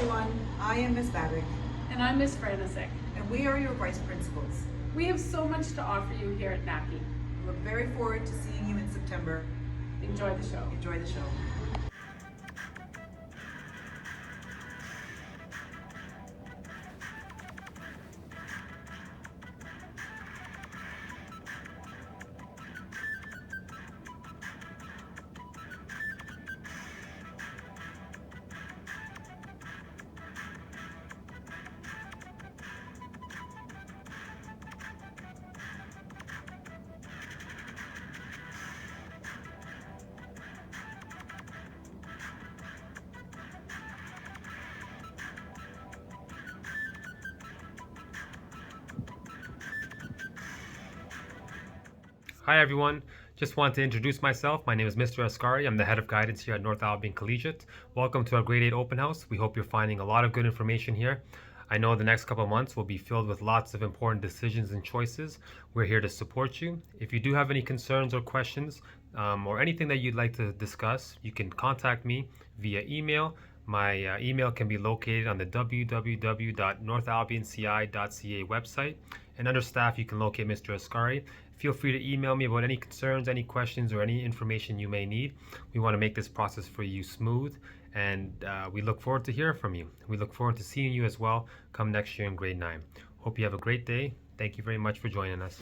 everyone, I am Ms. Babick, And I'm Ms. Franisic. and we are your vice principals. We have so much to offer you here at NACI. We look very forward to seeing you in September. Enjoy the show. Enjoy the show. Hi everyone, just want to introduce myself. My name is Mr. Ascari. I'm the head of guidance here at North Albion Collegiate. Welcome to our grade 8 open house. We hope you're finding a lot of good information here. I know the next couple of months will be filled with lots of important decisions and choices. We're here to support you. If you do have any concerns or questions or anything that you'd like to discuss, you can contact me via email. My email can be located on the www.northalbionci.ca website. And under staff, you can locate Mr. Ascari. Feel free to email me about any concerns, any questions, or any information you may need. We want to make this process for you smooth, and we look forward to hearing from you. We look forward to seeing you as well come next year in grade 9. Hope you have a great day. Thank you very much for joining us.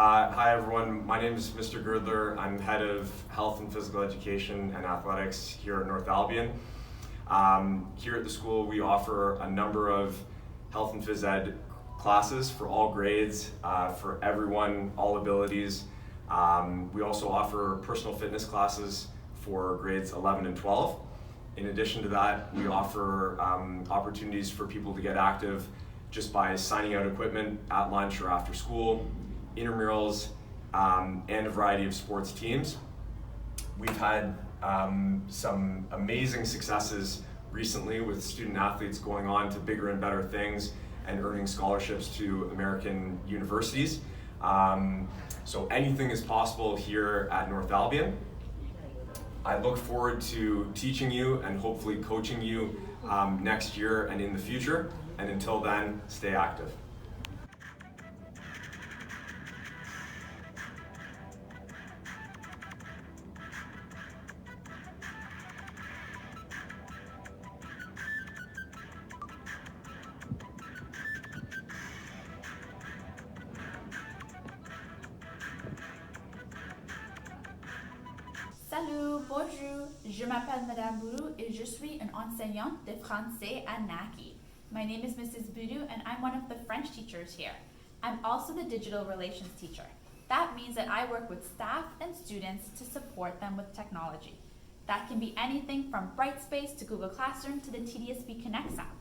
Hi everyone, my name is Mr. Girdler. I'm head of health and physical education and athletics here at North Albion. Here at the school we offer a number of health and phys ed classes for all grades, for everyone, all abilities. We also offer personal fitness classes for grades 11 and 12. In addition to that, we offer opportunities for people to get active just by signing out equipment at lunch or after school, intramurals, and a variety of sports teams. We've had some amazing successes recently with student athletes going on to bigger and better things and earning scholarships to American universities. So anything is possible here at North Albion. I look forward to teaching you and hopefully coaching you next year and in the future. And until then, stay active. Salut, bonjour, je m'appelle Madame Bourou et je suis une enseignante de français à NACI. My name is Mrs. Bourou and I'm one of the French teachers here. I'm also the digital relations teacher. That means that I work with staff and students to support them with technology. That can be anything from Brightspace to Google Classroom to the TDSB Connects app.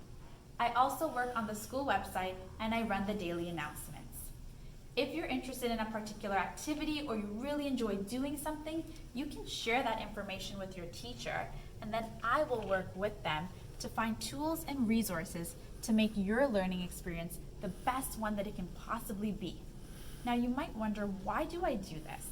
I also work on the school website and I run the daily announcements. If you're interested in a particular activity or you really enjoy doing something, you can share that information with your teacher, and then I will work with them to find tools and resources to make your learning experience the best one that it can possibly be. Now you might wonder, why do I do this?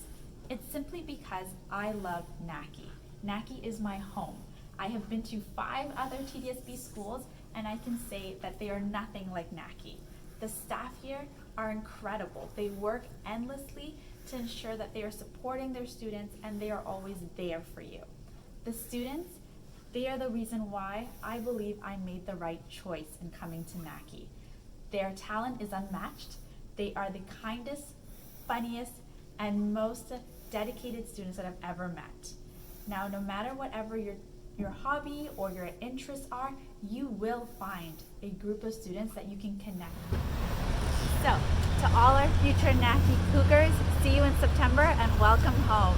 It's simply because I love NACI. NACI is my home. I have been to 5 other TDSB schools, and I can say that they are nothing like NACI. The staff here are incredible. They work endlessly to ensure that they are supporting their students, and they are always there for you. The students, they are the reason why I believe I made the right choice in coming to NACI. Their talent is unmatched. They are the kindest, funniest, and most dedicated students that I've ever met. Now, no matter whatever your hobby or your interests are, you will find a group of students that you can connect with. So, to all our future NACI Cougars, see you in September and welcome home.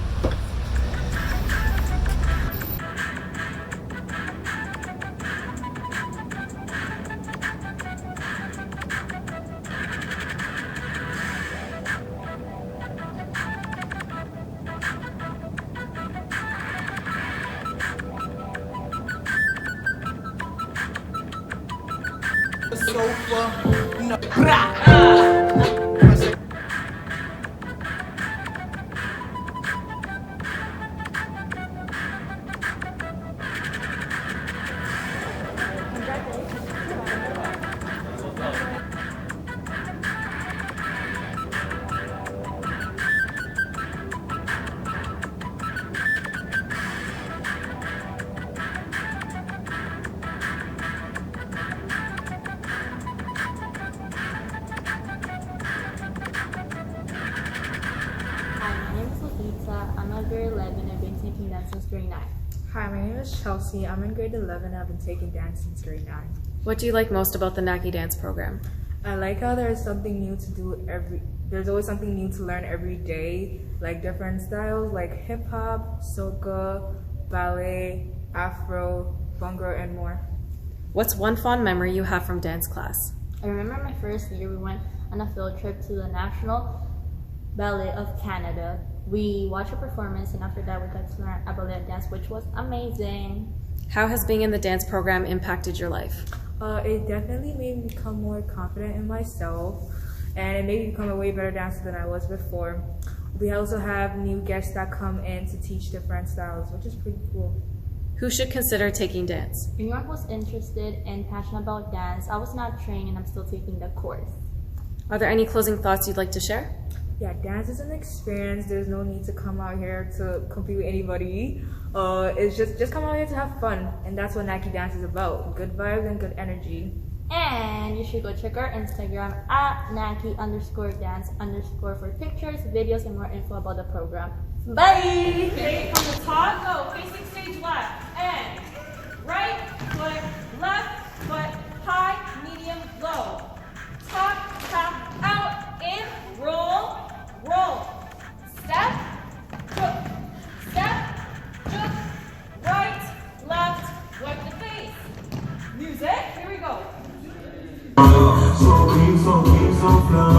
I'm at grade 11. I've been taking dance since grade 9. Hi, my name is Chelsea. I'm in grade 11 and I've been taking dance since grade 9. What do you like most about the NACI dance program? I like how there's something new to do there's always something new to learn every day, like different styles like hip hop, soca, ballet, afro, bhangra, and more. What's one fond memory you have from dance class? I remember my first year we went on a field trip to the National Ballet of Canada. We watched a performance, and after that we got to learn a ballet dance, which was amazing. How has being in the dance program impacted your life? It definitely made me become more confident in myself, and it made me become a way better dancer than I was before. We also have new guests that come in to teach different styles, which is pretty cool. Who should consider taking dance? New York was interested and passionate about dance. I was not trained and I'm still taking the course. Are there any closing thoughts you'd like to share? Yeah, dance is an experience. There's no need to come out here to compete with anybody. It's just come out here to have fun, and that's what NACI dance is about. Good vibes and good energy. And you should go check our Instagram at NACI_dance_ for pictures, videos, and more info about the program. Bye! Okay, from the top, go. Facing stage left. And right foot, left foot, high, medium, low. Top, tap, out, in, roll, roll. Step, hook, step, hook, right, left, wipe the face. Music, here we go. So clean, so clean, so flow.